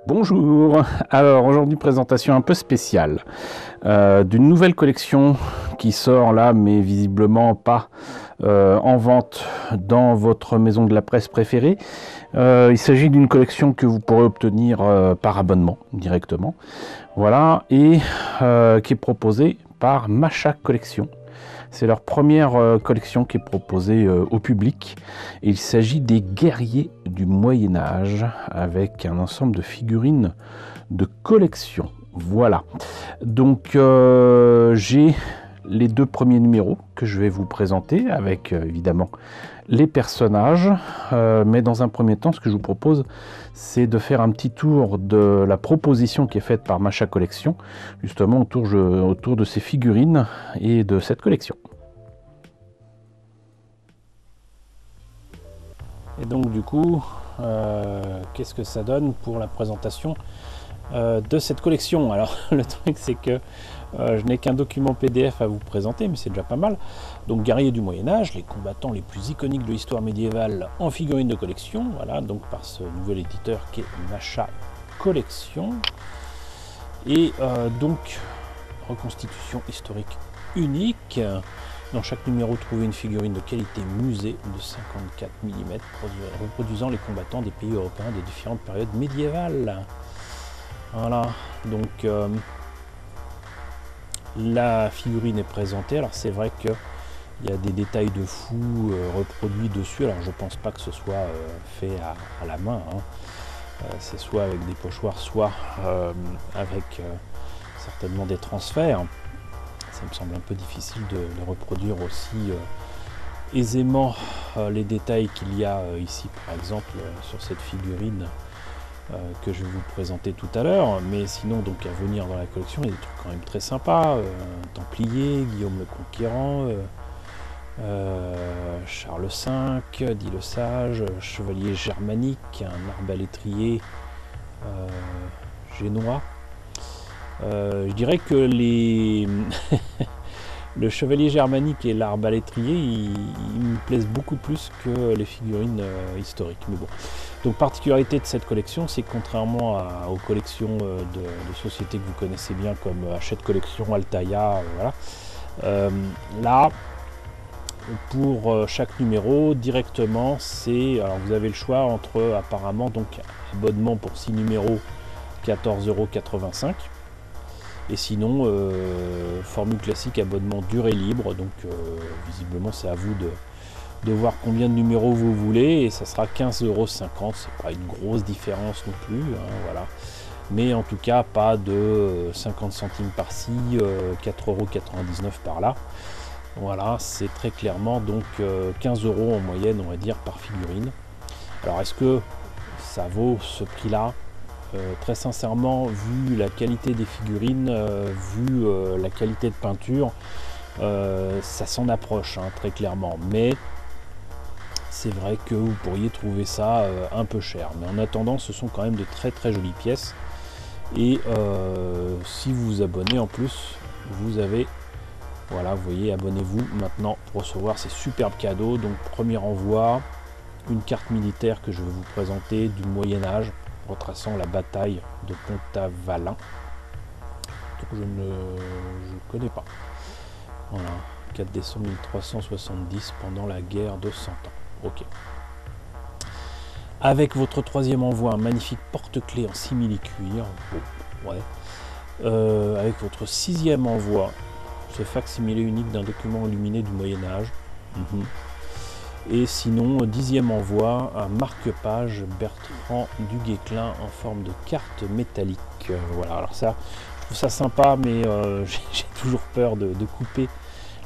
Bonjour, alors aujourd'hui présentation un peu spéciale d'une nouvelle collection qui sort là mais visiblement pas en vente dans votre maison de la presse préférée. Il s'agit d'une collection que vous pourrez obtenir par abonnement directement, voilà, et qui est proposée par Macha Collection. C'est leur première collection qui est proposée au public. Et il s'agit des guerriers du Moyen-Âge avec un ensemble de figurines de collection. Voilà. Donc j'ai les deux premiers numéros que je vais vous présenter avec évidemment les personnages. Mais dans un premier temps, ce que je vous propose, c'est de faire un petit tour de la proposition qui est faite par Macha Collection, justement autour de ces figurines et de cette collection. Et donc du coup, qu'est-ce que ça donne pour la présentation de cette collection? Alors le truc c'est que je n'ai qu'un document PDF à vous présenter, mais c'est déjà pas mal. Donc guerriers du Moyen-Âge, les combattants les plus iconiques de l'histoire médiévale en figurines de collection, voilà, donc par ce nouvel éditeur qui est Macha Collection. Et donc reconstitution historique unique. Dans chaque numéro, trouvez une figurine de qualité musée de 54 mm reproduisant les combattants des pays européens des différentes périodes médiévales. Voilà, donc la figurine est présentée. Alors c'est vrai qu'il y a des détails de fou reproduits dessus. Alors je pense pas que ce soit fait à la main, hein. C'est soit avec des pochoirs, soit avec certainement des transferts. Ça me semble un peu difficile de reproduire aussi aisément les détails qu'il y a ici, par exemple, sur cette figurine que je vais vous présenter tout à l'heure. Mais sinon, donc à venir dans la collection, il y a des trucs quand même très sympas. Templier, Guillaume le Conquérant, Charles V, dit le Sage, chevalier germanique, un arbalétrier génois. Je dirais que le chevalier germanique et l'arbalétrier, ils me plaisent beaucoup plus que les figurines historiques. Mais bon. Donc particularité de cette collection, c'est que contrairement aux collections de sociétés que vous connaissez bien comme Hachette Collection, Altaïa, voilà, là, pour chaque numéro, directement, alors vous avez le choix entre apparemment donc abonnement pour 6 numéros, 14,85 €. Et sinon, formule classique, abonnement durée libre. Donc visiblement c'est à vous de voir combien de numéros vous voulez. Et ça sera 15,50 €. C'est pas une grosse différence non plus, hein, voilà. Mais en tout cas pas de 50 centimes par-ci, 4,99 € par là. Voilà, c'est très clairement donc 15 € en moyenne, on va dire, par figurine. Alors est-ce que ça vaut ce prix-là? Très sincèrement, vu la qualité des figurines, vu la qualité de peinture, ça s'en approche, hein, très clairement. Mais c'est vrai que vous pourriez trouver ça un peu cher. Mais en attendant, ce sont quand même de très très jolies pièces. Et si vous vous abonnez en plus, vous avez, voilà, vous voyez, abonnez-vous maintenant pour recevoir ces superbes cadeaux. Donc premier envoi, une carte militaire que je vais vous présenter du Moyen-Âge, retraçant la bataille de Pont-Avalin, que je ne connais pas. Voilà, 4 décembre 1370, pendant la guerre de 100 ans. Ok. Avec votre troisième envoi, un magnifique porte-clés en simili-cuir. Oh, ouais. Avec votre sixième envoi, ce facsimilé unique d'un document illuminé du Moyen-Âge. Et sinon, dixième envoi, un marque-page Bertrand du Guesclin en forme de carte métallique. Voilà, alors ça, je trouve ça sympa, mais j'ai toujours peur de couper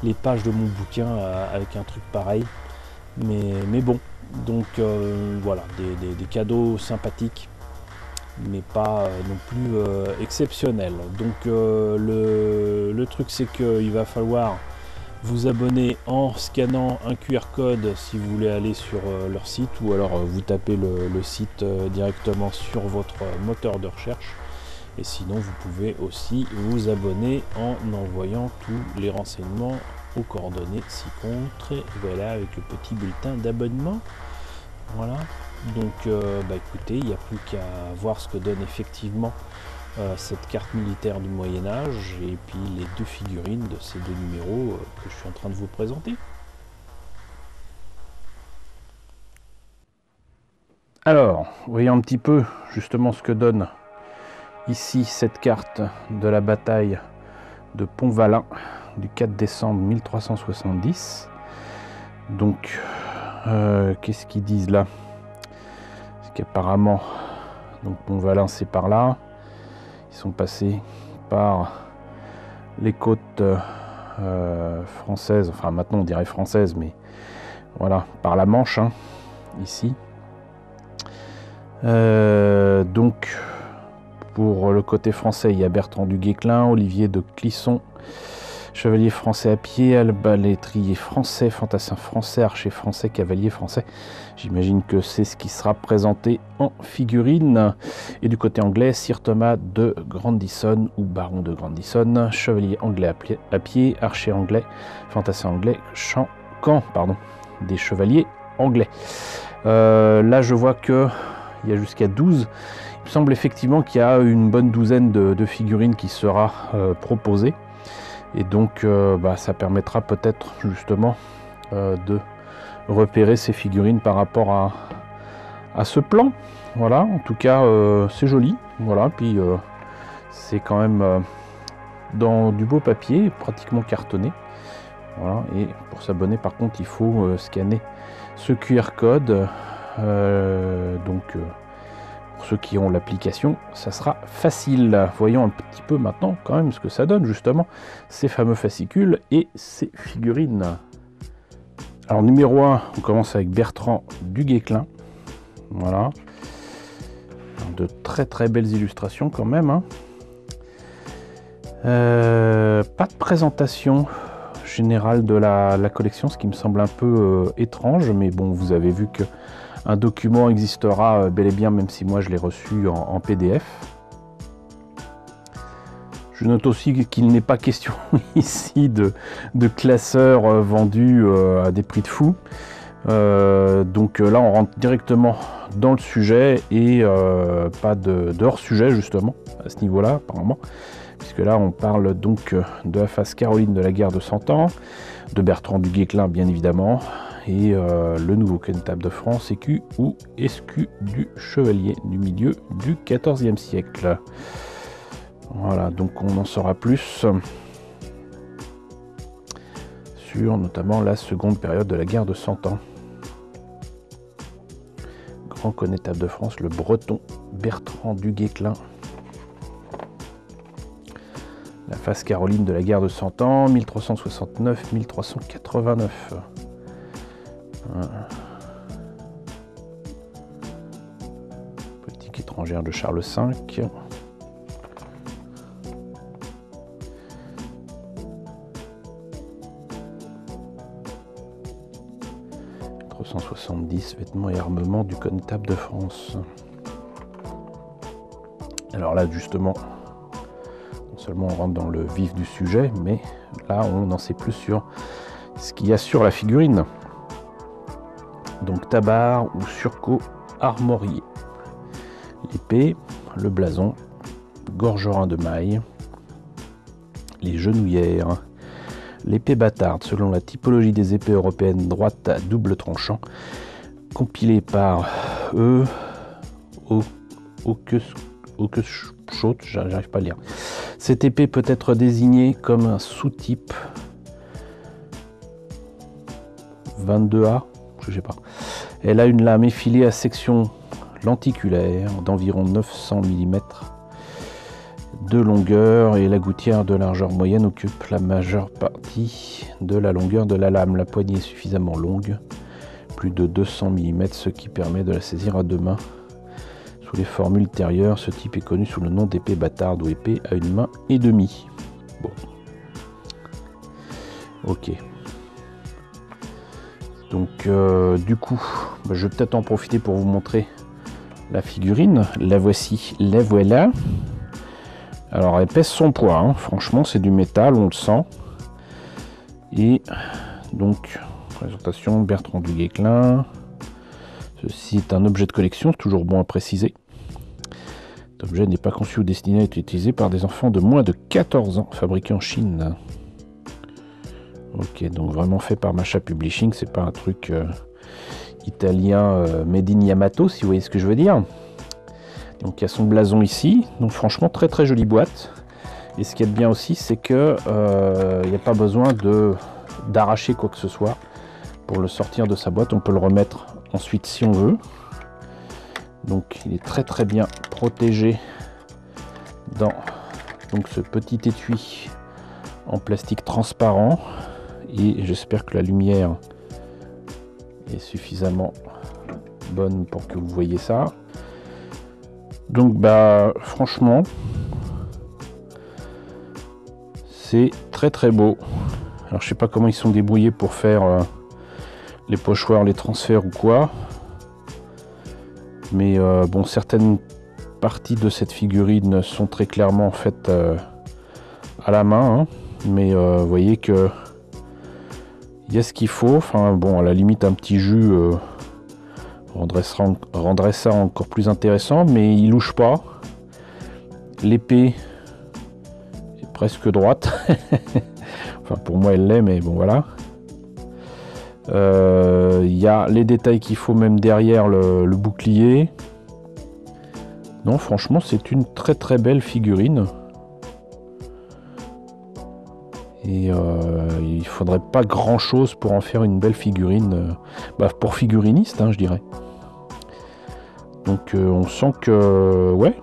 les pages de mon bouquin avec un truc pareil. Mais bon, donc voilà, des cadeaux sympathiques, mais pas non plus exceptionnels. Donc le truc, c'est qu'il va falloir vous abonner en scannant un QR code si vous voulez aller sur leur site, ou alors vous tapez le site directement sur votre moteur de recherche. Et sinon vous pouvez aussi vous abonner en envoyant tous les renseignements aux coordonnées ci-contre. Et voilà, avec le petit bulletin d'abonnement Voilà, donc écoutez, il n'y a plus qu'à voir ce que donne effectivement cette carte militaire du Moyen-Âge et puis les deux figurines de ces deux numéros que je suis en train de vous présenter. Alors, voyons un petit peu justement ce que donne ici cette carte de la bataille de Pont-Valin du 4 décembre 1370. Donc, qu'est-ce qu'ils disent là? Parce qu'apparemment, donc Pont-Valin c'est par là. Ils sont passés par les côtes françaises, enfin maintenant on dirait françaises, mais voilà, par la Manche, hein, ici. Donc, pour le côté français, il y a Bertrand du Guesclin, Olivier de Clisson, chevalier français à pied, arbalétrier français, fantassin français, archer français, cavalier français. J'imagine que c'est ce qui sera présenté en figurine. Et du côté anglais, Sir Thomas de Grandison ou baron de Grandison, chevalier anglais à pied, archer anglais, fantassin anglais, camp des chevaliers anglais. Là, je vois que il y a jusqu'à 12. Il me semble effectivement qu'il y a une bonne douzaine de figurines qui sera proposée. Et donc, ça permettra peut-être justement de repérer ces figurines par rapport à ce plan. Voilà, en tout cas, c'est joli. Voilà, puis c'est quand même dans du beau papier, pratiquement cartonné. Voilà, et pour s'abonner, par contre, il faut scanner ce QR code. Pour ceux qui ont l'application, ça sera facile. Voyons un petit peu maintenant quand même ce que ça donne justement ces fameux fascicules et ces figurines. Alors numéro 1, on commence avec Bertrand du Guesclin. Voilà. De très très belles illustrations quand même. Hein. Pas de présentation générale de la collection, ce qui me semble un peu étrange, mais bon, vous avez vu que un document existera bel et bien, même si moi je l'ai reçu en PDF. Je note aussi qu'il n'est pas question ici de classeurs vendus à des prix de fou. Donc là on rentre directement dans le sujet et pas de hors-sujet justement à ce niveau-là apparemment. Puisque là on parle donc de la face Caroline de la guerre de 100 ans, de Bertrand du Guesclin bien évidemment, et le nouveau connétable de France, écu ou escu du chevalier du milieu du XIVe siècle. Voilà, donc on en saura plus sur notamment la seconde période de la guerre de 100 ans. Grand connétable de France, le breton Bertrand du Guesclin. La face Caroline de la guerre de 100 ans, 1369-1389. Politique étrangère de Charles V. Vêtements et armements du connétable de France. Alors là justement, non seulement on rentre dans le vif du sujet, mais là on en sait plus sur ce qu'il y a sur la figurine. Donc tabard ou surcot armorié. L'épée, le blason, gorgerin de maille, les genouillères, l'épée bâtarde selon la typologie des épées européennes droite à double tranchant, compilée par Aukeschott, j'arrive pas à lire. Cette épée peut être désignée comme un sous-type 22A, je sais pas. Elle a une lame effilée à section lenticulaire d'environ 900 mm de longueur et la gouttière de largeur moyenne occupe la majeure partie de la longueur de la lame. La poignée est suffisamment longue, plus de 200 mm, ce qui permet de la saisir à deux mains. Sous les formes ultérieures, ce type est connu sous le nom d'épée bâtarde ou épée à une main et demie. Bon. Ok. Donc du coup, je vais peut-être en profiter pour vous montrer la figurine. La voici, la voilà. Alors elle pèse son poids, hein. Franchement c'est du métal, on le sent. Et donc, présentation Bertrand du Guesclin. Ceci est un objet de collection, toujours bon à préciser. Cet objet n'est pas conçu ou destiné à être utilisé par des enfants de moins de 14 ans, fabriqué en Chine. Ok, donc vraiment fait par Masha Publishing, c'est pas un truc italien made in Yamato, si vous voyez ce que je veux dire. Donc il y a son blason ici, donc franchement très très jolie boîte. Et ce qui est bien aussi, c'est que il n'y a pas besoin d'arracher quoi que ce soit pour le sortir de sa boîte. On peut le remettre ensuite si on veut. Donc il est très très bien protégé dans donc ce petit étui en plastique transparent. Et j'espère que la lumière est suffisamment bonne pour que vous voyez ça. Donc bah franchement c'est très très beau. Alors je sais pas comment ils sont débrouillés pour faire les pochoirs, les transferts ou quoi, mais bon, certaines parties de cette figurine sont très clairement faites à la main, hein. Mais vous voyez que il y a ce qu'il faut. Enfin bon, à la limite un petit jus rendrait ça encore plus intéressant, mais il louche pas. L'épée est presque droite. Enfin pour moi elle l'est, mais bon voilà. Il y a les détails qu'il faut même derrière le bouclier. Non, franchement c'est une très très belle figurine. Et il faudrait pas grand chose pour en faire une belle figurine, pour figuriniste, hein, je dirais. Donc on sent que ouais,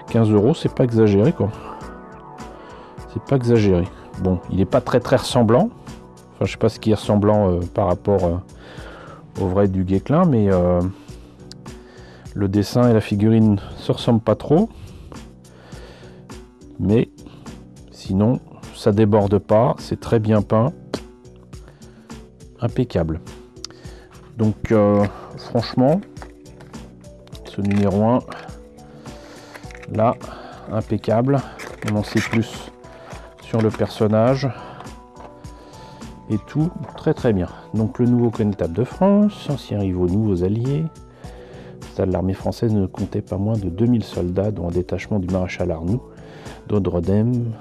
15 €, c'est pas exagéré quoi. C'est pas exagéré. Bon, il n'est pas très très ressemblant. Enfin, je sais pas ce qui est ressemblant par rapport au vrai du Guesclin, mais le dessin et la figurine se ressemblent pas trop. Mais sinon, ça déborde pas, c'est très bien peint. Impeccable. Donc franchement, ce numéro 1, là, impeccable. On en sait plus sur le personnage. Et tout très très bien. Donc le nouveau connétable de France, anciens rivaux, nouveaux alliés. L'armée française ne comptait pas moins de 2000 soldats, dont un détachement du maréchal Arnoux, d'Odredem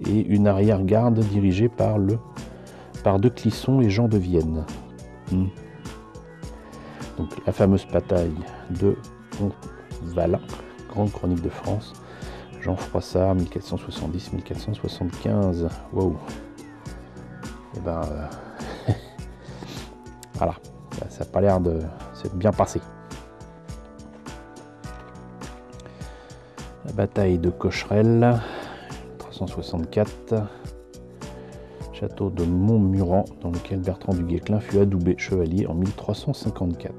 et une arrière-garde dirigée par De Clisson et Jean de Vienne. Donc la fameuse bataille de Pontvalin, grande chronique de France, Jean Froissart, 1470-1475. Wow. Et ben voilà, ça n'a pas l'air de s'être bien passé. La bataille de Cocherel, 1364. Château de Montmuran, dans lequel Bertrand du Guesclin fut adoubé chevalier en 1354.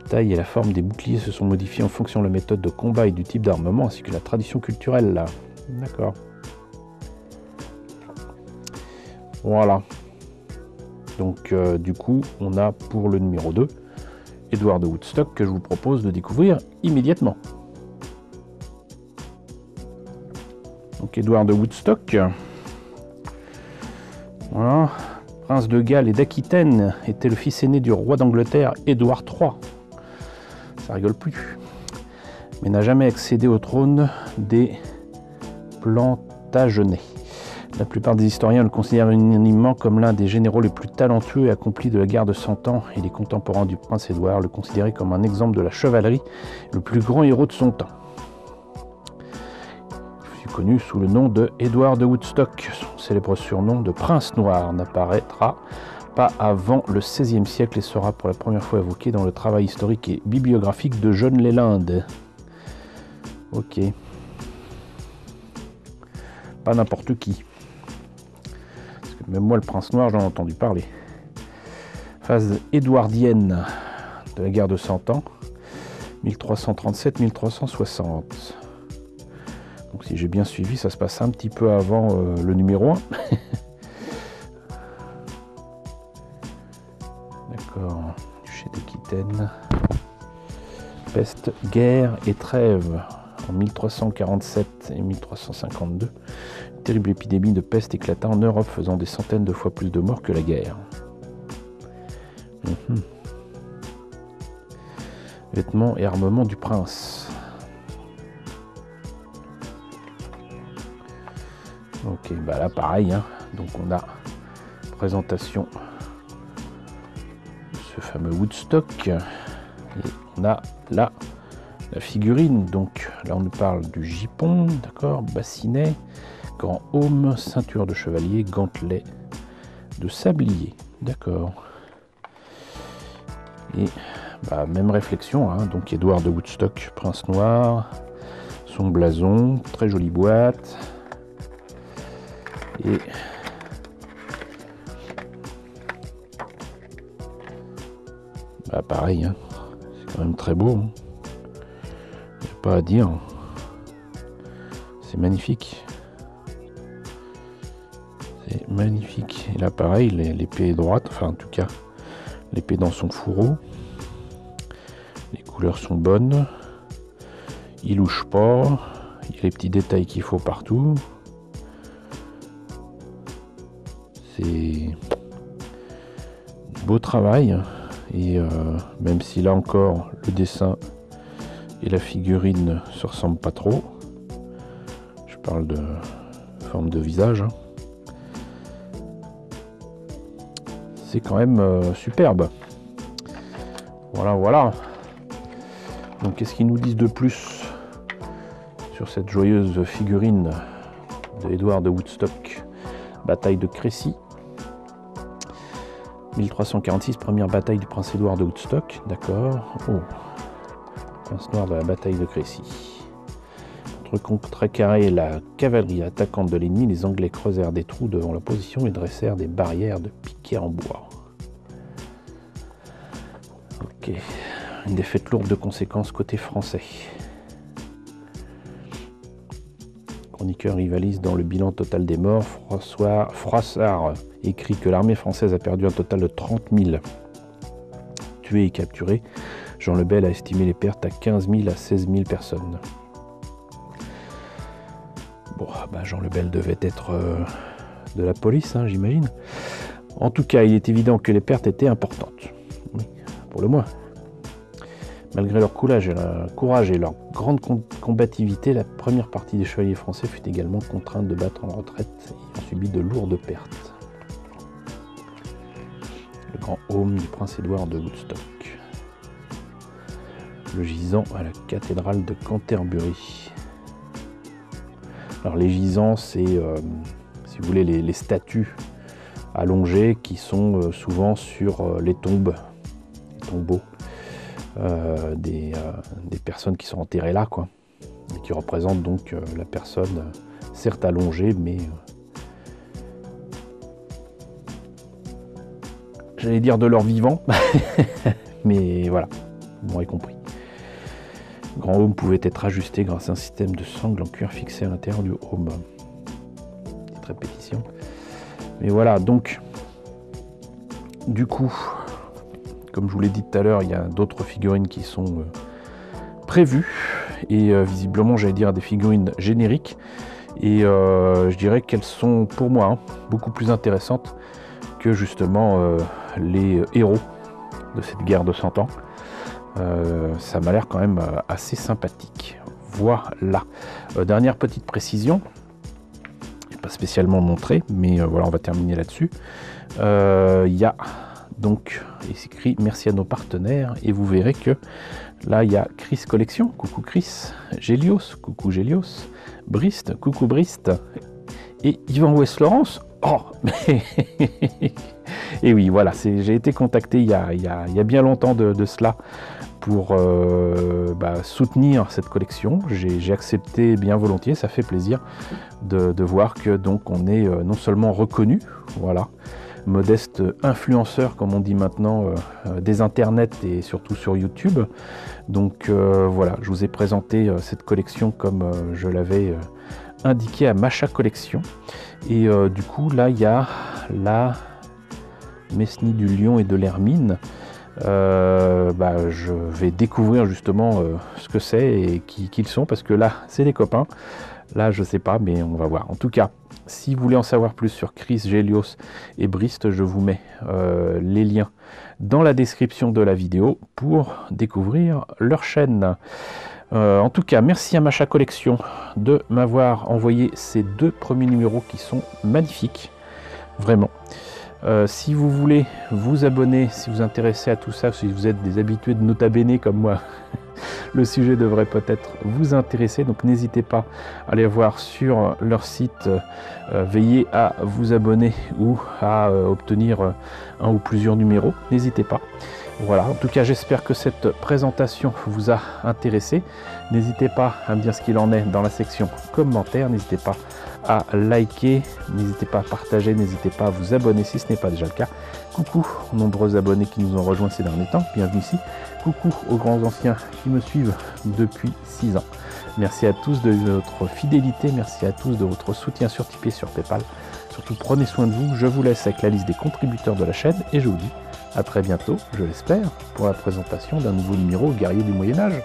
La taille et la forme des boucliers se sont modifiés en fonction de la méthode de combat et du type d'armement, ainsi que la tradition culturelle. D'accord. Voilà. Donc du coup, on a pour le numéro 2, Édouard de Woodstock, que je vous propose de découvrir immédiatement. Donc Édouard de Woodstock, voilà. Prince de Galles et d'Aquitaine, était le fils aîné du roi d'Angleterre, Édouard III. Ça rigole plus. Mais n'a jamais accédé au trône des Plantagenets. La plupart des historiens le considèrent unanimement comme l'un des généraux les plus talentueux et accomplis de la guerre de 100 ans, et les contemporains du prince Édouard le considéraient comme un exemple de la chevalerie, le plus grand héros de son temps. Il fut connu sous le nom de Édouard de Woodstock. Son célèbre surnom de Prince Noir n'apparaîtra pas avant le XVIe siècle et sera pour la première fois évoqué dans le travail historique et bibliographique de John Leland. Ok. Pas n'importe qui. Parce que même moi, le Prince Noir, j'en ai entendu parler. Phase édouardienne de la guerre de 100 ans, 1337-1360. Donc si j'ai bien suivi, ça se passe un petit peu avant le numéro 1. D'accord. Duché d'Aquitaine. Peste, guerre et trêve. en 1347 et 1352. Une terrible épidémie de peste éclata en Europe, faisant des centaines de fois plus de morts que la guerre. Vêtements et armements du prince. Ok, bah là pareil, hein. Donc on a présentation de ce fameux Woodstock. Et on a là la figurine. Donc là on nous parle du gipon, d'accord, bassinet, grand aume, ceinture de chevalier, gantelet de sablier, d'accord. Et bah, même réflexion, hein. Donc Édouard de Woodstock, prince noir, son blason, très jolie boîte. Et bah pareil, hein. C'est quand même très beau, hein. Il n'y a pas à dire. C'est magnifique. C'est magnifique. Et là pareil, l'épée est droite, enfin en tout cas, l'épée dans son fourreau. Les couleurs sont bonnes. Il louche pas. Il y a les petits détails qu'il faut partout. C'est beau travail. Et même si là encore le dessin et la figurine se ressemblent pas trop. Je parle de forme de visage. Hein. C'est quand même superbe. Voilà, voilà. Donc qu'est-ce qu'ils nous disent de plus sur cette joyeuse figurine de Édouard de Woodstock? Bataille de Crécy. 1346, première bataille du prince Édouard de Woodstock. D'accord. Oh. Prince noir de la bataille de Crécy. Entre contrecarrer la cavalerie attaquante de l'ennemi, les Anglais creusèrent des trous devant la position et dressèrent des barrières de piquets en bois. Ok. Une défaite lourde de conséquences côté français. Chroniqueur rivalise dans le bilan total des morts. Froissart écrit que l'armée française a perdu un total de 30 000 tués et capturés. Jean Lebel a estimé les pertes à 15 000 à 16 000 personnes. Bon, bah Jean Lebel devait être de la police, hein, j'imagine. En tout cas, il est évident que les pertes étaient importantes. Oui, pour le moins. Malgré leur courage et leur grande combativité, la première partie des chevaliers français fut également contrainte de battre en retraite et ont subi de lourdes pertes. Le grand aume du prince Édouard de Woodstock. Le gisant à la cathédrale de Canterbury. Alors les gisants, c'est, si vous voulez, les statues allongées qui sont souvent sur les tombes, les tombeaux. Des personnes qui sont enterrées là, quoi, et qui représentent donc la personne, certes allongée, mais j'allais dire de leur vivant, mais voilà, vous m'aurez compris. Le grand aume pouvait être ajusté grâce à un système de sangle en cuir fixé à l'intérieur du aume. Petite répétition. Mais voilà, donc, du coup, comme je vous l'ai dit tout à l'heure, il y a d'autres figurines qui sont prévues. Et visiblement, j'allais dire des figurines génériques. Et je dirais qu'elles sont, pour moi, hein, beaucoup plus intéressantes que justement les héros de cette guerre de 100 ans. Ça m'a l'air quand même assez sympathique. Voilà. Dernière petite précision. Pas spécialement montré, mais voilà, on va terminer là-dessus. Il y a... Donc, il s'écrit merci à nos partenaires et vous verrez que là il y a Chris Collection, coucou Chris, Gélios, coucou Gélios, Brist, coucou Brist, et Yvan Ouest Laurence. Oh, et oui, voilà, j'ai été contacté il y a bien longtemps de cela pour soutenir cette collection. J'ai accepté bien volontiers, ça fait plaisir de voir que donc on est non seulement reconnu, voilà, modeste influenceur comme on dit maintenant des internets et surtout sur YouTube. Donc voilà, je vous ai présenté cette collection comme je l'avais indiqué à Macha Collection. Et du coup là il y a la Mesnie du Lion et de l'Hermine je vais découvrir justement ce que c'est et qui ils sont, parce que là c'est des copains, là je sais pas, mais on va voir. En tout cas, si vous voulez en savoir plus sur Chris, Gélios et Brist, je vous mets les liens dans la description de la vidéo pour découvrir leur chaîne. En tout cas, merci à Macha Collection de m'avoir envoyé ces 2 premiers numéros qui sont magnifiques, vraiment. Si vous voulez vous abonner, si vous vous intéressez à tout ça, si vous êtes des habitués de Nota Bene comme moi, le sujet devrait peut-être vous intéresser, donc n'hésitez pas à aller voir sur leur site, veillez à vous abonner ou à obtenir un ou plusieurs numéros, n'hésitez pas. Voilà, en tout cas j'espère que cette présentation vous a intéressé. N'hésitez pas à me dire ce qu'il en est dans la section commentaires, n'hésitez pas à liker, n'hésitez pas à partager, n'hésitez pas à vous abonner si ce n'est pas déjà le cas. Coucou aux nombreux abonnés qui nous ont rejoints ces derniers temps, bienvenue ici. Coucou aux grands anciens qui me suivent depuis 6 ans. Merci à tous de votre fidélité, merci à tous de votre soutien sur Tipeee, sur Paypal. Surtout prenez soin de vous, je vous laisse avec la liste des contributeurs de la chaîne et je vous dis à très bientôt, je l'espère, pour la présentation d'un nouveau numéro Guerrier du Moyen-Âge.